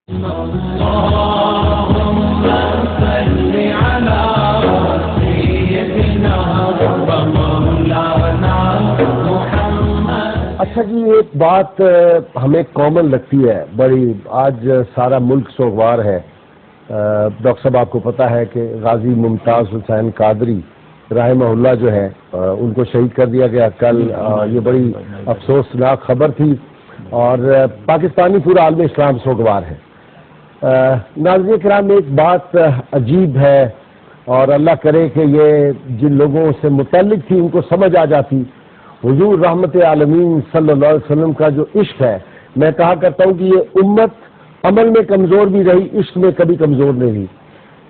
اچھا جی، ایک بات ہمیں کامن لگتی ہے بڑی، آج سارا ملک سوگوار ہے۔ ڈاکٹر صاحب آپ کو پتا ہے کہ غازی ممتاز حسین قادری رحمہ اللہ جو ہے ان کو شہید کر دیا گیا کل۔ یہ بڑی افسوسناک خبر تھی اور پاکستانی پورا عالم اسلام سوگوار ہے۔ ناظرین کرام، ایک بات عجیب ہے اور اللہ کرے کہ یہ جن لوگوں سے متعلق تھی ان کو سمجھ آ جاتی۔ حضور رحمت عالمین صلی اللہ علیہ وسلم کا جو عشق ہے، میں کہا کرتا ہوں کہ یہ امت عمل میں کمزور بھی رہی، عشق میں کبھی کمزور نہیں رہی۔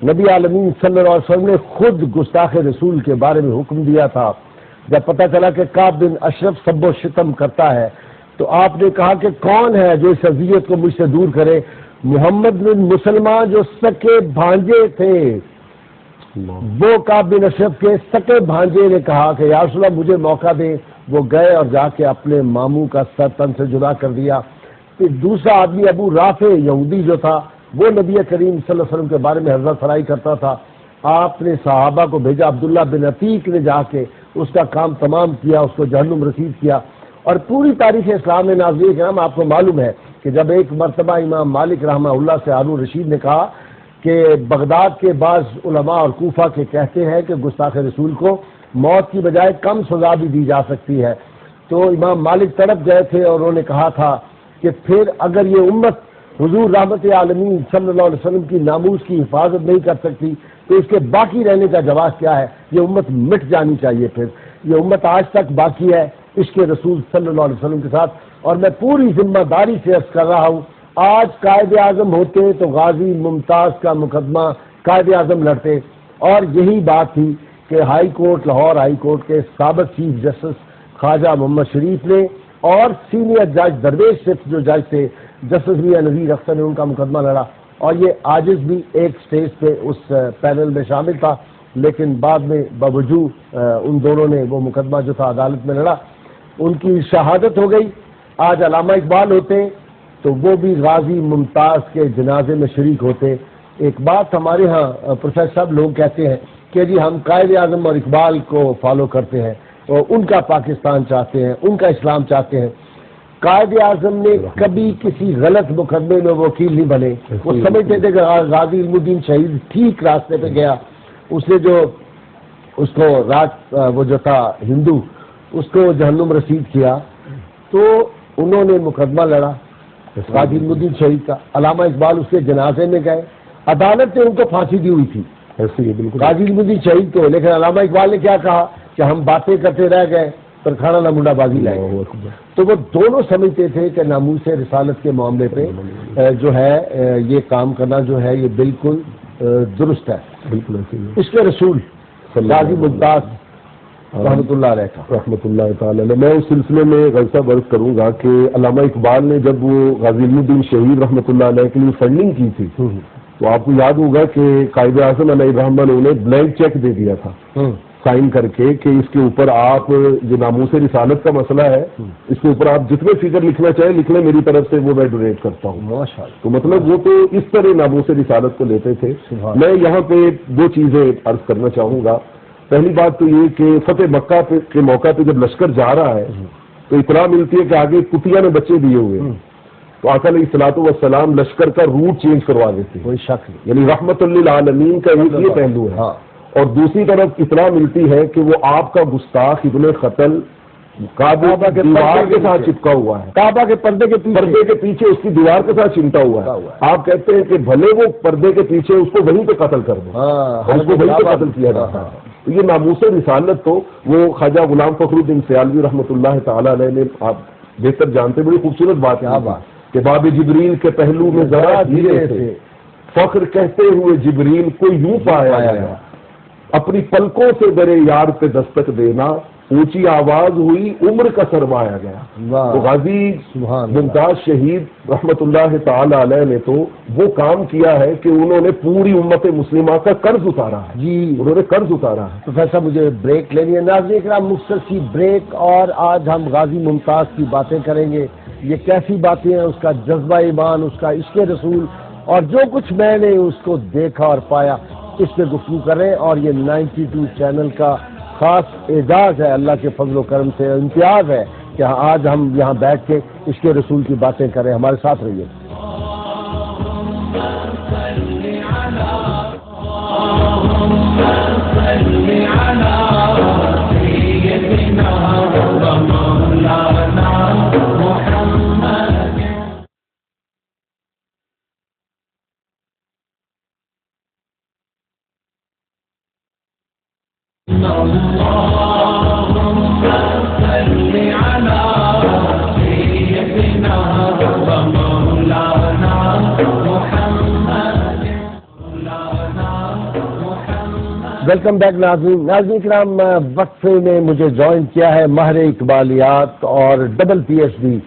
نبی عالمین صلی اللہ علیہ وسلم نے خود گستاخ رسول کے بارے میں حکم دیا تھا۔ جب پتہ چلا کہ کعب بن اشرف سب و شتم کرتا ہے تو آپ نے کہا کہ کون ہے جو اس اذیت کو مجھ سے دور کرے؟ محمد بن مسلمان جو سکے بھانجے تھے، وہ کعب بن اشرف کے سکے بھانجے نے کہا کہ یا رسول اللہ مجھے موقع دیں۔ وہ گئے اور جا کے اپنے ماموں کا سر تن سے جدا کر دیا۔ پھر دوسرا آدمی ابو رافع یہودی جو تھا، وہ نبی کریم صلی اللہ علیہ وسلم کے بارے میں حضرت فرائی کرتا تھا۔ آپ نے صحابہ کو بھیجا، عبداللہ بن عتیق نے جا کے اس کا کام تمام کیا، اس کو جہنم رسید کیا۔ اور پوری تاریخ اسلام میں ناظرین کرام آپ کو معلوم ہے کہ جب ایک مرتبہ امام مالک رحمہ اللہ سے ہارون رشید نے کہا کہ بغداد کے بعض علماء اور کوفہ کے کہتے ہیں کہ گستاخ رسول کو موت کی بجائے کم سزا بھی دی جا سکتی ہے، تو امام مالک تڑپ گئے تھے اور انہوں نے کہا تھا کہ پھر اگر یہ امت حضور رحمت عالمین صلی اللہ علیہ وسلم کی ناموس کی حفاظت نہیں کر سکتی تو اس کے باقی رہنے کا جواز کیا ہے؟ یہ امت مٹ جانی چاہیے۔ پھر یہ امت آج تک باقی ہے عشق رسول صلی اللہ علیہ وسلم کے ساتھ، اور میں پوری ذمہ داری سے عرض کر رہا ہوں، آج قائد اعظم ہوتے تو غازی ممتاز کا مقدمہ قائد اعظم لڑتے۔ اور یہی بات تھی کہ high court, Lahore high court کے سابق چیف جسٹس خواجہ محمد شریف نے اور سینئر جج درویش صرف جو جج تھے جسٹس میاں نذیر اختر نے ان کا مقدمہ لڑا، اور یہ عاجز بھی ایک سٹیج پہ اس پینل میں شامل تھا، لیکن بعد میں باوجود ان دونوں نے وہ مقدمہ جو تھا عدالت میں لڑا، ان کی شہادت ہو گئی۔ آج علامہ اقبال ہوتے تو وہ بھی غازی ممتاز کے جنازے میں شریک ہوتے۔ ایک بات ہمارے ہاں پروفیسر صاحب لوگ کہتے ہیں کہ جی ہم قائد اعظم اور اقبال کو فالو کرتے ہیں اور ان کا پاکستان چاہتے ہیں، ان کا اسلام چاہتے ہیں۔ قائد اعظم نے کبھی کسی غلط مقدمے میں وکیل نہیں بنے، وہ سمجھتے تھے کہ غازی علم الدین شہید ٹھیک راستے پہ گیا، اس نے جو اس کو رات وہ جو تھا ہندو اس کو جہنم رسید کیا، تو انہوں نے مقدمہ لڑا غازی علم الدین شہید کا۔ علامہ اقبال اس کے جنازے میں گئے، عدالت نے ان کو پھانسی دی ہوئی تھی ایسے ہی بالکل غازی علم الدین شہید کو، لیکن علامہ اقبال نے کیا کہا کہ ہم باتیں کرتے رہ گئے پر کھانا نہ منڈا بازی لائے۔ تو وہ دونوں سمجھتے تھے کہ ناموس رسالت کے معاملے پہ جو ہے یہ کام کرنا جو ہے یہ بالکل درست ہے، بالکل اس کے رسول غازی ممتاز رحمۃ اللہ علیہ کا رحمۃ اللہ تعالی علیہ۔ میں اس سلسلے میں غلطہ برض کروں گا کہ علامہ اقبال نے جب وہ غازی علم الدین شہید رحمۃ اللہ علیہ کے لیے فنڈنگ کی تھی تو آپ کو یاد ہوگا کہ قائد اعظم علیہ الرحمہ نے انہیں بلینک چیک دے دیا تھا سائن کر کے کہ اس کے اوپر آپ جو ناموس رسالت کا مسئلہ ہے اس کے اوپر آپ جتنے فگر لکھنا چاہیں لکھ لیں، میری طرف سے وہ میں ڈونیٹ کرتا ہوں۔ تو مطلب وہ تو اس طرح ناموس رسالت کو لیتے تھے۔ میں یہاں پہ دو چیزیں عرض کرنا چاہوں گا۔ پہلی بات تو یہ کہ فتح مکہ کے موقع پہ جب لشکر جا رہا ہے تو اطلاع ملتی ہے کہ آگے کتیا نے بچے دیے ہوئے ہیں، تو آقا علیہ الصلوۃ والسلام لشکر کا روٹ چینج کروا دیتے ہیں، کوئی شک نہیں، یعنی رحمت للعالمین کا ایک یہ پہلو ہے۔ اور دوسری طرف اطلاع ملتی ہے کہ وہ آپ کا گستاخ ابن قتل کعبہ کے دیوار کے ساتھ چپکا ہوا ہے، کعبہ کے پردے کے پیچھے اس کی دیوار کے ساتھ چمٹا ہوا ہے۔ آپ کہتے ہیں کہ بھلے وہ پردے کے پیچھے اس کو وہیں پہ قتل کر دیں، اس کو وہیں پہ قتل کیا جاتا ہے۔ تو یہ ناموس رسالت تو وہ خواجہ غلام فخر الدین سیالوی رحمۃ اللہ تعالی علیہ نے، آپ بہتر جانتے، بڑی خوبصورت بات ہے کہ باب جبریل کے پہلو میں ذرا دھیرے سے فخر کہتے ہوئے جبریل کو یوں پایا گیا، اپنی پلکوں سے درے یار پہ دستک دینا، اونچی آواز ہوئی عمر کا سرمایا گیا۔ تو غازی ممتاز شہید رحمت اللہ تعالی علیہ نے تو وہ کام کیا ہے کہ انہوں نے پوری امت مسلمہ کا قرض اتارا ہے، جی انہوں نے قرض اتارا ہے۔ پروفیسر مجھے بریک لینی ہے، ناظرین کرام مختصر سی بریک، اور آج ہم غازی ممتاز کی باتیں کریں گے۔ یہ کیسی باتیں ہیں، اس کا جذبہ ایمان، اس کا عشق رسول اور جو کچھ میں نے اس کو دیکھا اور پایا اس پہ گفتگو کریں، اور یہ 92 چینل کا خاص اعزاز ہے، اللہ کے فضل و کرم سے امتیاز ہے کہ آج ہم یہاں بیٹھ کے اس کے رسول کی باتیں کریں. ہمارے ساتھ رہیے. ویلکم بیک ناظرین کرام. وقفے نے مجھے جوائن کیا ہے ماہر اقبالیات اور double P H D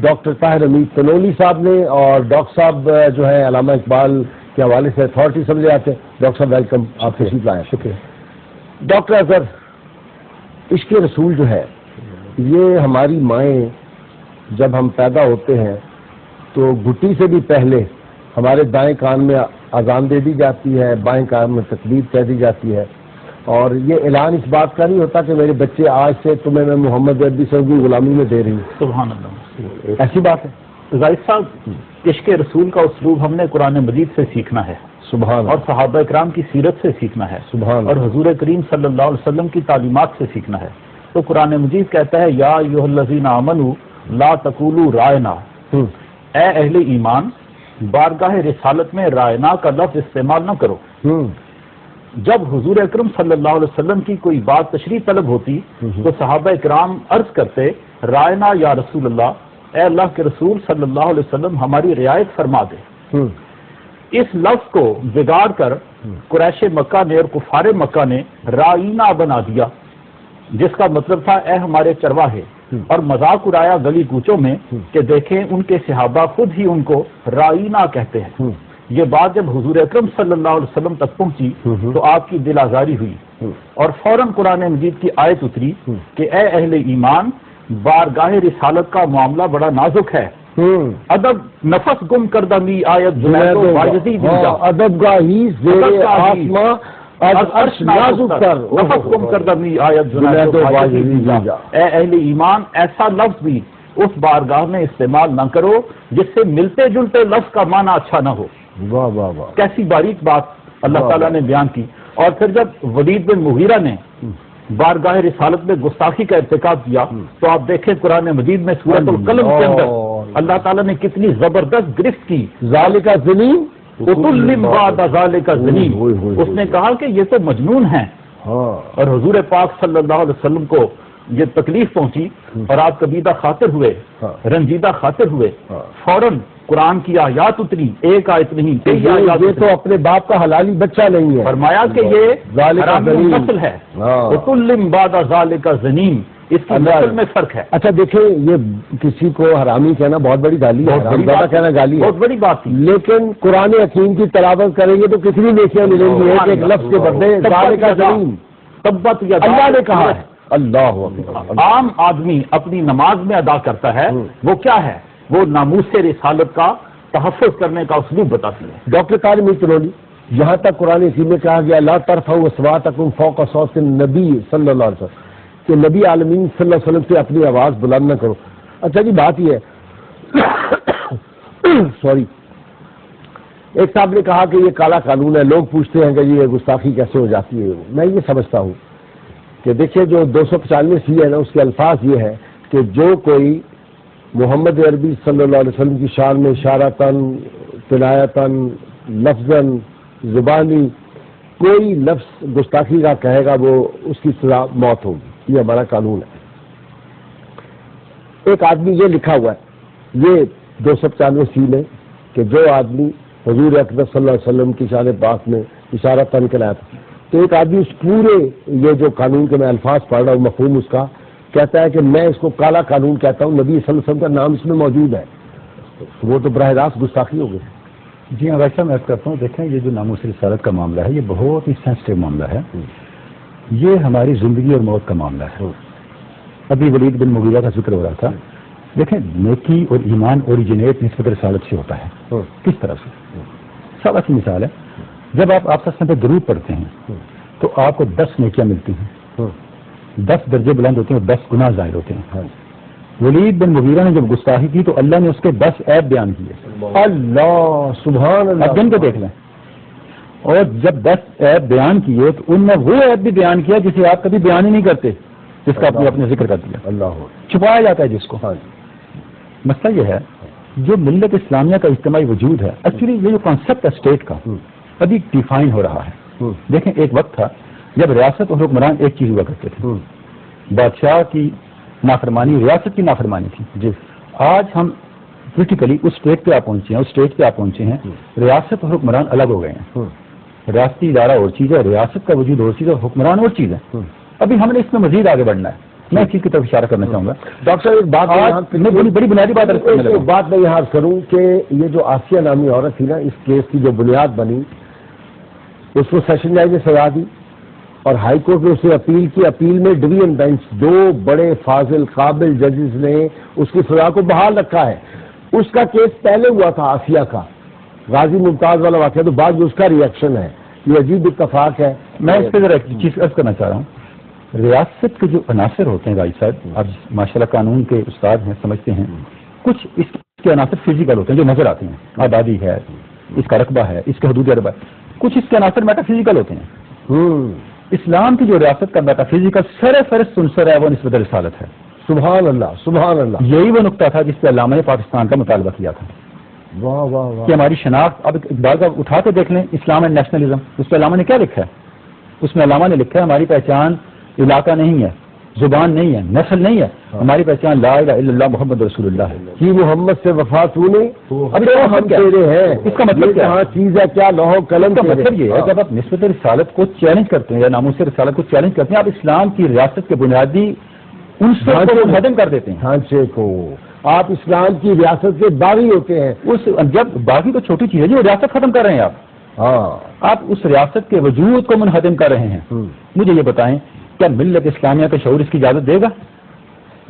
doctor Tahir Hamid Tanoli صاحب نے، اور ڈاکٹر صاحب جو ہے علامہ اقبال کے حوالے سے اتھارٹی سمجھے آتے ہیں. ڈاکٹر صاحب ویلکم، آپ تشریف لائیں. شکریہ. ڈاکٹر اظہر، عشق رسول جو ہے یہ ہماری مائیں جب ہم پیدا ہوتے ہیں تو گھٹی سے بھی پہلے ہمارے دائیں کان میں اذان دے دی جاتی ہے، بائیں کان میں تکبیر کہہ دی جاتی ہے، اور یہ اعلان اس بات کا نہیں ہوتا کہ میرے بچے آج سے تمہیں میں محمد عربی صاحب کی غلامی میں دے رہی ہوں. سبحان اللہ. ایسی بات ہے. زاہد صاحب، عشق رسول کا اسلوب ہم نے قرآن مجید سے سیکھنا ہے، سبحان اور صحابہ اکرام کی سیرت سے سیکھنا ہے، سبحان اور حضور کریم صلی اللہ علیہ وسلم کی تعلیمات سے سیکھنا ہے. تو قرآن مجید کہتا ہے یا ایھا الذین آمنوا لا تقولوا رائنا، اے اہل ایمان بارگاہ رسالت میں رائنا کا لفظ استعمال نہ کرو. جب حضور اکرم صلی اللہ علیہ وسلم کی کوئی بات تشریح طلب ہوتی تو صحابہ اکرام عرض کرتے رائنا یا رسول اللہ، اے اللہ کے رسول صلی اللہ علیہ وسلم ہماری رعایت فرما دے. اس لفظ کو بگاڑ کر قریش مکہ نے اور کفار مکہ نے رائنا بنا دیا، جس کا مطلب تھا اے ہمارے چرواہے، اور مذاق اڑایا گلی کوچوں میں کہ دیکھیں ان کے صحابہ خود ہی ان کو رائنا کہتے ہیں. یہ بات جب حضور اکرم صلی اللہ علیہ وسلم تک پہنچی تو آپ کی دل آزاری ہوئی، اور فوراً قرآن مجید کی آیت اتری کہ اے اہل ایمان بارگاہ رسالت کا معاملہ بڑا نازک ہے. ادب نفس گم کردہ می آیت جنید و واجدی دیجا، ادب گاہی زیر آسماں از عرش نازک تر، نفس گم کردہ می آیت جنید و واجدی دیجا. اے اہل ایمان ایسا لفظ بھی اس بارگاہ میں استعمال نہ کرو جس سے ملتے جلتے لفظ کا معنی اچھا نہ ہو. واہ واہ واہ، کیسی باریک بات اللہ تعالیٰ نے بیان کی. اور پھر جب ولید بن مغیرہ نے بارگاہ رسالت میں گستاخی کا ارتکاب کیا تو آپ دیکھیں قرآن مجید میں سورۃ القلم کے اندر اللہ تعالیٰ نے کتنی زبردست گرفت کی. ذالک ظنین وَتُلِّمْ بَعْدَ ذَلِكَ ظَنِيمٌ، اس نے کہا کہ یہ تو مجنون ہیں. اور حضور پاک صلی اللہ علیہ وسلم کو یہ تکلیف پہنچی اور آپ کبیدہ خاطر ہوئے، رنجیدہ خاطر ہوئے. فوراً قرآن کی آیات اتری، ایک آیت نہیں کئی آیات. یہ تو اپنے باپ کا حلالی بچہ نہیں ہے. فرمایا کہ یہ حرامی نسل ہے. وَتُلِّمْ بَعْدَ ذَلِكَ ظَنِيمٌ، اس کی نسل میں فرق ہے. اچھا دیکھیں، یہ کسی کو حرامی کہنا بہت بڑی گالی ہے، حرامزادہ کہنا گالی ہے، بہت بڑی بات تھی. لیکن قرآن حکیم کی تلاوت کریں گے تو کتنی نیکیاں ملیں گی ایک ایک لفظ کے بدلے. ذالک ظنین تبت یا اللہ نے کہا ہے. اللہ اکبر. عام آدمی اپنی نماز میں ادا کرتا ہے، وہ کیا ہے؟ وہ ناموس رسالت کا تحفظ کرنے کا اسلوب بتاتی ہے. ڈاکٹر طاہر حمید تنولی، یہاں تک قرآن حکیم میں کہا گیا لا ترفعوا اصواتکم فوق صوت النبی صلی اللہ علیہ وسلم، کہ نبی عالمین صلی اللہ علیہ وسلم سے اپنی آواز بلند نہ کرو. اچھا جی، بات یہ ہے سوری، ایک صاحب نے کہا کہ یہ کالا قانون ہے. لوگ پوچھتے ہیں کہ یہ گستاخی کیسے ہو جاتی ہے. میں یہ سمجھتا ہوں کہ دیکھیں جو 295 سی ہے نا، اس کے الفاظ یہ ہے کہ جو کوئی محمد عربی صلی اللہ علیہ وسلم کی شان میں اشارتاً، کنایتاً، لفظاً، زبانی کوئی لفظ گستاخی کا کہے گا وہ اس کی سزا موت ہوگی. یہ ہمارا قانون ہے. ایک آدمی یہ لکھا ہوا ہے یہ 295 سی میں کہ جو آدمی حضور اکرم صلی اللہ علیہ وسلم کی شان پاک میں اشارتاً، کنایتاً، تو ایک آدمی اس پورے یہ جو قانون کے میں الفاظ پڑھ رہا ہوں مفہوم اس کا کہتا ہے کہ میں اس کو کالا قانون کہتا ہوں، نبی صلی اللہ علیہ وسلم کا نام اس میں موجود ہے، وہ تو براہ راست گستاخی ہو گئی. جی ہاں، ویسا میں کرتا ہوں. دیکھیں، یہ جو ناموس رسالت کا معاملہ ہے یہ بہت ہی سینسٹیو معاملہ ہے. یہ ہماری زندگی اور موت کا معاملہ ہے. ابھی ولید بن مغیرہ کا ذکر ہو رہا تھا. دیکھیں نیکی اور ایمان اوریجنیٹ نسبت رسالت سے ہوتا ہے. کس طرح سے؟ سب اچھی مثال ہے. جب آپ آپس میں درود پڑھتے ہیں تو آپ کو 10 نیکیاں ملتی ہیں, 10 درجے بلند ہوتے ہیں اور 10 گناہ ظاہر ہوتے ہیں. ولید بن مغیرہ نے جب گستاخی کی تو اللہ نے اس کے 10 عیب بیان کیے. اللہ سبحان اللہ. اب دن کو دیکھ لیں. اور جب 10 عیب بیان کیے تو ان میں وہ عیب بھی بیان کیا جسے آپ کبھی بیان ہی نہیں کرتے, جس کا اپنے ذکر کر دیا. اللہ چھپایا جاتا ہے جس کو. مسئلہ یہ ہے جو ملت اسلامیہ کا اجتماعی وجود ہے, ایکچولی یہ جو کانسیپٹ ہے اسٹیٹ کا ابھی ڈیفائن ہو رہا ہے. دیکھیں ایک وقت تھا جب ریاست اور حکمران ایک چیز ہوا کرتے تھے, بادشاہ کی نافرمانی ریاست کی نافرمانی تھی. جی آج ہم پولیٹیکلی اس اسٹیٹ پہ آپ پہنچے ہیں, اس اسٹیج پہ آپ پہنچے ہیں, ریاست اور حکمران الگ ہو گئے ہیں. ریاستی ادارہ اور چیز ہے, ریاست کا وجود اور چیز ہے, حکمران اور چیز ہے. ابھی ہم نے اس میں مزید آگے بڑھنا ہے. میں اس چیز کی طرف اشارہ کرنا چاہوں گا. ڈاکٹر صاحب ایک بات بڑی بنیادی بات میں یہاں کروں کہ یہ جو آسیہ نامی عورت تھی نا, اس کیس کی جو بنیاد بنی, اس کو سیشن جج نے سزا دی اور ہائی کورٹ نے اسے اپیل کی. اپیل میں ڈویژن بینچ 2 بڑے فاضل قابل ججز نے اس کی سزا کو بحال رکھا ہے. اس کا کیس پہلے ہوا تھا آسیہ کا, غازی ممتاز والا واقعہ, تو بعد میں اس کا ریئیکشن ہے. یہ عجیب اتفاق ہے. میں اس پہ ذرا ایک چیز عرض کرنا چاہ رہا ہوں. ریاست کے جو عناصر ہوتے ہیں بھائی صاحب, اب ماشاءاللہ قانون کے استاد ہیں, سمجھتے ہیں, کچھ اس کے عناصر فزیکل ہوتے ہیں جو نظر آتے ہیں, آبادی ہے, اس کا رقبہ ہے, اس کا حدود اربہ ہے. کچھ اس کے عناصر میٹا فزیکل ہوتے ہیں. اسلام کی جو ریاست کا میٹا فزیکل سر فہرست عنصر ہے وہ نسبت رسالت ہے. سبحان اللہ سبحان اللہ. یہی وہ نقطہ تھا جس پہ علامہ نے پاکستان کا مطالبہ کیا تھا. واہ واہ واہ. کہ ہماری شناخت, اب اقبال کا اٹھا کے دیکھ لیں اسلام اینڈ نیشنلزم, اس پہ علامہ نے کیا لکھا ہے؟ اس میں علامہ نے لکھا ہے ہماری پہچان علاقہ نہیں ہے, زبان نہیں ہے, نسل نہیں ہے, ہماری پہچان لا الہ الا اللہ محمد رسول اللہ ہے. کہ محمد سے وفا تو نے, اب ہم تیرے ہیں. اس کا مطلب کیا چیز ہے, کیا لوح قلم کا مطلب یہ ہے جب آپ نسبت رسالت کو چیلنج کرتے ہیں یا ناموس رسالت کو چیلنج کرتے ہیں, آپ اسلام کی ریاست کے بنیادی عنصر کو ختم کر دیتے ہیں. ڈھانچے کو آپ اسلام کی ریاست کے باغی ہوتے ہیں. اس جب باغی تو چھوٹی چیز ہے جی, وہ ریاست ختم کر رہے ہیں آپ. آپ اس ریاست کے وجود کو منہدم کر رہے ہیں. مجھے یہ بتائیں کیا ملت اسلامیہ کا شعور اس کی اجازت دے گا؟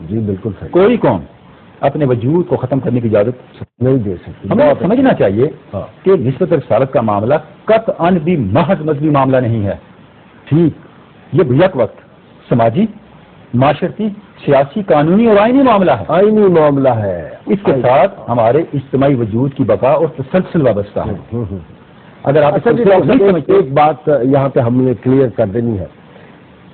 جی بالکل صحیح. کوئی قوم اپنے وجود کو ختم کرنے کی اجازت نہیں دے سکتی. ہمیں سمجھنا چاہیے کہ نسبت رسالت کا معاملہ قطعاً بھی محض مذہبی معاملہ نہیں ہے. ٹھیک, یہ یک وقت سماجی, معاشرتی, سیاسی, قانونی اور آئینی معاملہ ہے. آئینی معاملہ ہے. اس کے ساتھ ہمارے اجتماعی وجود کی بقا اور تسلسل وابستہ ہے. اگر آپ ایک بات یہاں پہ ہم نے کلیئر کر دینی ہے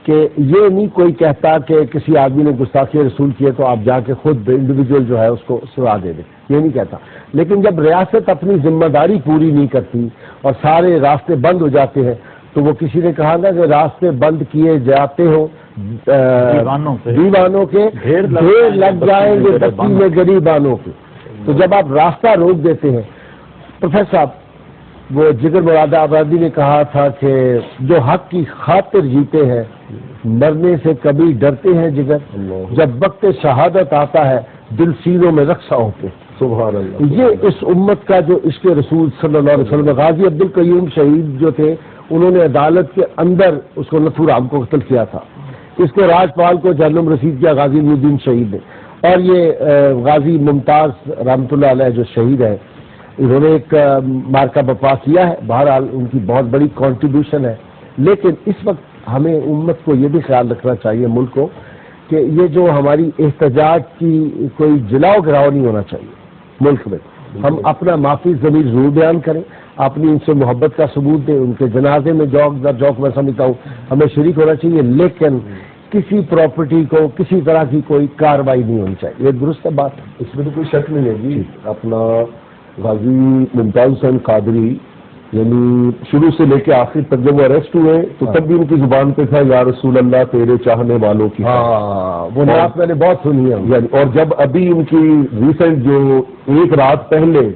کہ یہ نہیں کوئی کہتا کہ کسی آدمی نے گستاخی رسول کیے تو آپ جا کے خود انڈیویجول جو ہے اس کو سزا دے دیں, یہ نہیں کہتا. لیکن جب ریاست اپنی ذمہ داری پوری نہیں کرتی اور سارے راستے بند ہو جاتے ہیں, تو وہ کسی نے کہا نا کہ راستے بند کیے جاتے ہو دیوانوں کے ڈھیر لگ جائیں گے بستی میں غریبانوں کے. تو جب آپ راستہ روک دیتے ہیں, پروفیسر صاحب وہ جگر مراد آبادی نے کہا تھا کہ جو حق کی خاطر جیتے ہیں مرنے سے کبھی ڈرتے ہیں جگر, جب وقت شہادت آتا ہے دل سینوں میں رقصہ ہوتے. سبحان اللہ. یہ اس امت کا جو عشق رسول صلی اللہ علیہ وسلم, غازی عبد القیوم شہید جو تھے, انہوں نے عدالت کے اندر اس کو نتھو رام کو قتل کیا تھا. اس کو راجپال کو جہنم رسید کیا غازی الدین شہید نے. اور یہ غازی ممتاز رحمۃ اللہ علیہ جو شہید ہے, انہوں نے ایک مارکہ بپا کیا ہے. بہرحال ان کی بہت بڑی کنٹریبیوشن ہے. لیکن اس وقت ہمیں امت کو یہ بھی خیال رکھنا چاہیے, ملک کو, کہ یہ جو ہماری احتجاج کی کوئی جلاؤ گراؤ نہیں ہونا چاہیے ملک میں. ہم اپنا معافی ضمیر ضرور بیان کریں, اپنی ان سے محبت کا ثبوت دیں, ان کے جنازے میں جوک در جوک میں سمجھتا ہوں ہمیں شریک ہونا چاہیے, لیکن کسی پراپرٹی کو کسی طرح کی کوئی کارروائی نہیں ہونی چاہیے. یہ درست بات ہے, اس میں تو کوئی شک نہیں ہے جی. اپنا غازی ممتاز حسین قادری یعنی شروع سے لے کے آخر تک جب وہ اریسٹ ہوئے تو تب بھی ان کی زبان پہ تھا یا رسول اللہ تیرے چاہنے والوں کی. وہ بات میں نے بہت سنی ہے. اور جب ابھی ان کی ریسنٹ جو ایک رات پہلے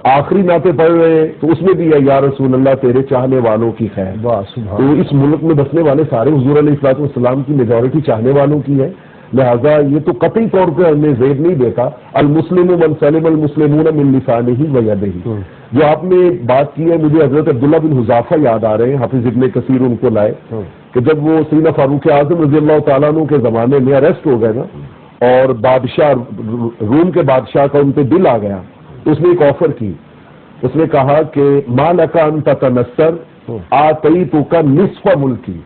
آخری نعتیں پڑھ رہے تو اس میں بھی ہے یا رسول اللہ تیرے چاہنے والوں کی خیر. تو اس ملک میں بسنے والے سارے حضور علیہ الصلوۃ والسلام کی میجورٹی چاہنے والوں کی ہے, لہذا یہ تو قطعی طور پہ ہم نے زیر نہیں دیکھا. المسلم من سلم المسلمون من لسانہ و یدہ. جو آپ نے بات کی ہے, مجھے حضرت عبداللہ بن حذافہ یاد آ رہے ہیں, حافظ ابن کثیر ان کو لائے کہ جب وہ سیدنا فاروق اعظم رضی اللہ تعالیٰ عنہ کے زمانے میں اریسٹ ہو گئے نا, اور بادشاہ روم کے بادشاہ کا ان پہ دل آ گیا تو اس نے ایک آفر کی. اس نے کہا کہ ماں لکا ان تتنصر آتیتک نصف ملکی،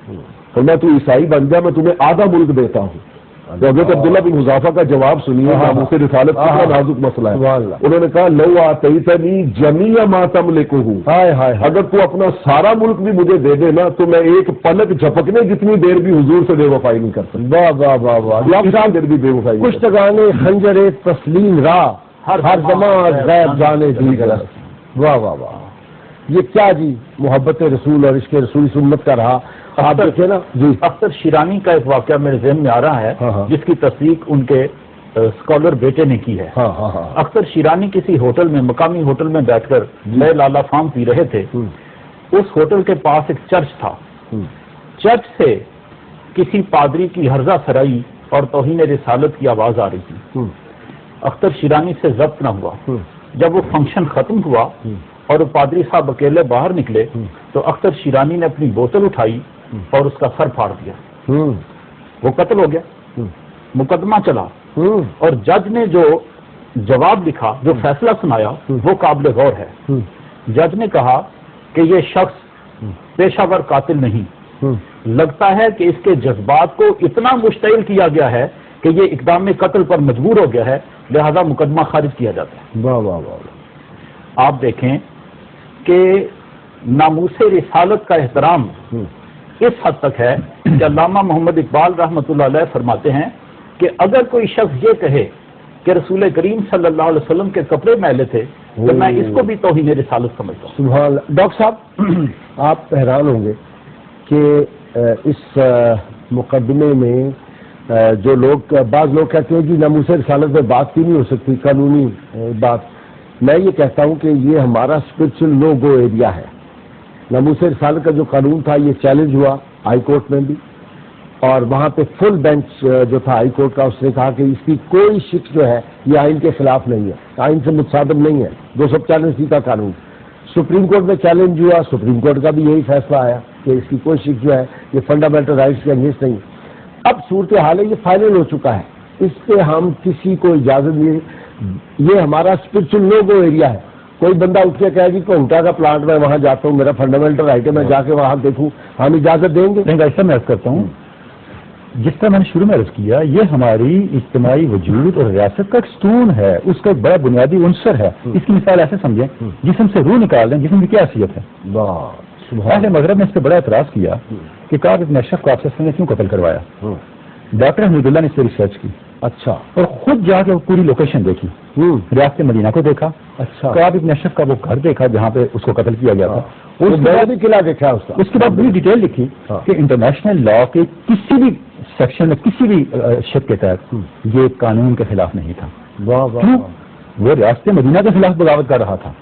فرمایا تو عیسائی بن جا، میں تمہیں آدھا ملک دیتا ہوں. تو حضرت عبداللہ بن حذافہ کا جواب سنیے، ناموس رسالت کا نازک مسئلہ ہے. انہوں نے کہا لو آتیتنی جمیع ما تملکہ، اگر تو اپنا سارا ملک بھی مجھے دے دے نا تو میں ایک پلک جھپکنے جتنی دیر بھی حضور سے بے وفائی نہیں کر سکتا. واہ واہ واہ واہ، کتنی دیر بھی بے وفائی نہیں کچھ تگانے خنجر تسلیم راہ، ہر زمان غیب جانے دیگر. واہ واہ واہ، یہ کیا جی محبت رسول اور عشق رسول سنت کا رہا. آپ دیکھیں نا جی، اختر شیرانی کا ایک واقعہ میرے ذہن میں آ رہا ہے جس کی تصدیق ان کے اسکالر بیٹے نے کی ہے. اختر شیرانی کسی ہوٹل میں، مقامی ہوٹل میں بیٹھ کر نئے لالا فام پی رہے تھے. اس ہوٹل کے پاس ایک چرچ تھا. چرچ سے کسی پادری کی ہرزہ سرائی اور توہین رسالت کی آواز آ رہی تھی. اختر شیرانی سے ضبط نہ ہوا. جب وہ فنکشن ختم ہوا اور وہ پادری صاحب اکیلے باہر نکلے تو اختر شیرانی نے اپنی بوتل اٹھائی اور اس کا سر پھاڑ دیا. وہ قتل ہو گیا. مقدمہ چلا اور جج نے جو جواب لکھا، جو فیصلہ سنایا، وہ قابل غور ہے. جج نے کہا کہ یہ شخص پیشہ ور قاتل نہیں، لگتا ہے کہ اس کے جذبات کو اتنا مشتعل کیا گیا ہے کہ یہ اقدام قتل پر مجبور ہو گیا ہے، لہذا مقدمہ خارج کیا جاتا ہے. واہ واہ واہ. آپ دیکھیں کہ ناموس رسالت کا احترام اس حد تک ہے کہ علامہ محمد اقبال رحمۃ اللہ علیہ فرماتے ہیں کہ اگر کوئی شخص یہ کہے کہ رسول کریم صلی اللہ علیہ وسلم کے کپڑے میلے تھے تو میں اس کو بھی توہین رسالت سمجھتا ہوں. سبحان اللہ. ڈاکٹر صاحب آپ حیران ہوں گے کہ اس مقدمے میں جو لوگ، بعض لوگ کہتے ہیں کہ ناموس رسالت میں بات کی نہیں ہو سکتی، قانونی بات. میں یہ کہتا ہوں کہ یہ ہمارا اسپرچل نو گو ایریا ہے. ناموس رسالت کا جو قانون تھا یہ چیلنج ہوا ہائی کورٹ میں بھی، اور وہاں پہ فل بینچ جو تھا ہائی کورٹ کا اس نے کہا کہ اس کی کوئی شک جو ہے یہ آئین کے خلاف نہیں ہے، آئین سے متصادم نہیں ہے. 245 کا قانون سپریم کورٹ میں چیلنج ہوا، سپریم کورٹ کا بھی یہی فیصلہ آیا کہ اس کی کوئی شک جو ہے یہ فنڈامنٹل رائٹس کے اگینسٹ نہیں. اب صورتحال ہے، یہ فائنل ہو چکا ہے، اس پہ ہم کسی کو اجازت نہیں. یہ ہمارا اسپرچل نو گو ایریا ہے. کوئی بندہ اٹھ کے کہے گی گھنٹہ کا پلانٹ میں وہاں جاتا ہوں، میرا فنڈامنٹل رائٹ ہے، میں جا کے وہاں دیکھوں، ہم اجازت دیں گے؟ نہیں، ایسا میں عرض کرتا ہوں، جس طرح میں نے شروع میں عرض کیا، یہ ہماری اجتماعی وجود اور ریاست کا ایک ستون ہے، اس کا ایک بڑا بنیادی عنصر ہے. اس کی مثال ایسے سمجھیں، جسم سے روح نکال دیں، جسم کی کیا حیثیت ہے؟ اہل مغرب نے اس پہ بڑا اعتراض کیا کہ کعب بن اشرف کو آپ نے کیوں قتل کروایا. ڈاکٹر حمید اللہ نے اس پہ ریسرچ کی، اچھا، اور خود جا کے پوری لوکیشن دیکھی، ریاست مدینہ کو دیکھا، اچھا، کعب بن اشرف کا وہ گھر دیکھا جہاں پہ اس کو قتل کیا گیا تھا، قلعہ دیکھا. اس کے بعد بڑی ڈیٹیل لکھی کہ انٹرنیشنل لا کے کسی بھی سیکشن میں کسی بھی شک کے تحت یہ قانون کے خلاف نہیں تھا. کیوں؟ وہ ریاست مدینہ کے خلاف بغاوت کر رہا تھا.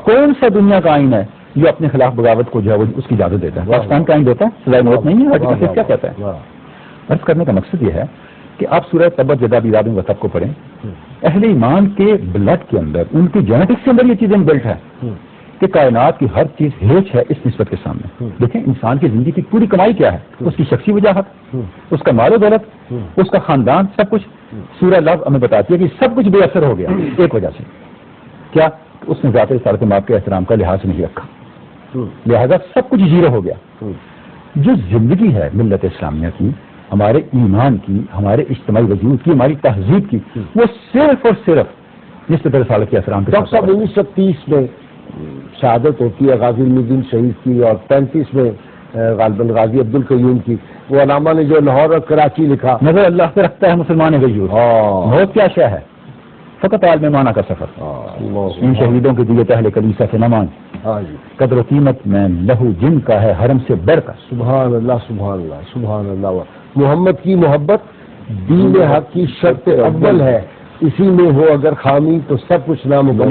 کون سا دنیا کا آئین ہے جو اپنے خلاف بغاوت کو جو ہے اس کی اجازت دیتا ہے؟ پاکستان کا آئین دیتا ہے، سزائے موت نہیں ہے. آرٹیکل کیا کہتا ہے؟ عرض کرنے کا مقصد یہ ہے کہ آپ سورہ تبت یدا ابی لہب وتب کو پڑھیں. اہل ایمان کے بلڈ کے اندر، ان کی جینیٹکس کے اندر یہ چیزیں بلٹ ہے کہ کائنات کی ہر چیز ہیچ ہے اس نسبت کے سامنے. دیکھیں انسان کی زندگی کی پوری کمائی کیا ہے؟ اس کی شخصی وجاہت، اس کا مال و دولت، اس کا خاندان، سب کچھ. سورہ لہب ہمیں بتاتی ہے کہ سب کچھ بے اثر ہو گیا ایک وجہ سے. کیا؟ اس نے ذات رسالت مآب کے احترام کا لحاظ نہیں رکھا، لہذا سب کچھ زیرو ہو گیا. جو زندگی ہے ملت اسلامیہ کی، ہمارے ایمان کی، ہمارے اجتماعی وجود کی، ہماری تہذیب کی، وہ صرف اور صرف نسبت رسالت کے احترام کے. ڈاکٹر صاحب 1930 میں شہادت ہوتی ہے غازی الدین شہید کی، اور 35 میں غالباً غازی عبد القیوم کی. وہ علامہ نے جو لاہور اور کراچی لکھا، نظر اللہ سے رکھتا ہے مسلمان غیور، موت کیا شے ہے؟ فقط عالم معنی کا سفر. ان شہیدوں کے دیے اہل کلیسا سے نہ مان، قدر و قیمت میں لہو جن کا ہے حرم سے بڑھ کر. سبحان اللہ، سبحان اللہ، سبحان اللہ. محمد کی محبت دین حق کی شرط اول ہے، اسی میں ہو اگر خامی تو سب کچھ ناممکن.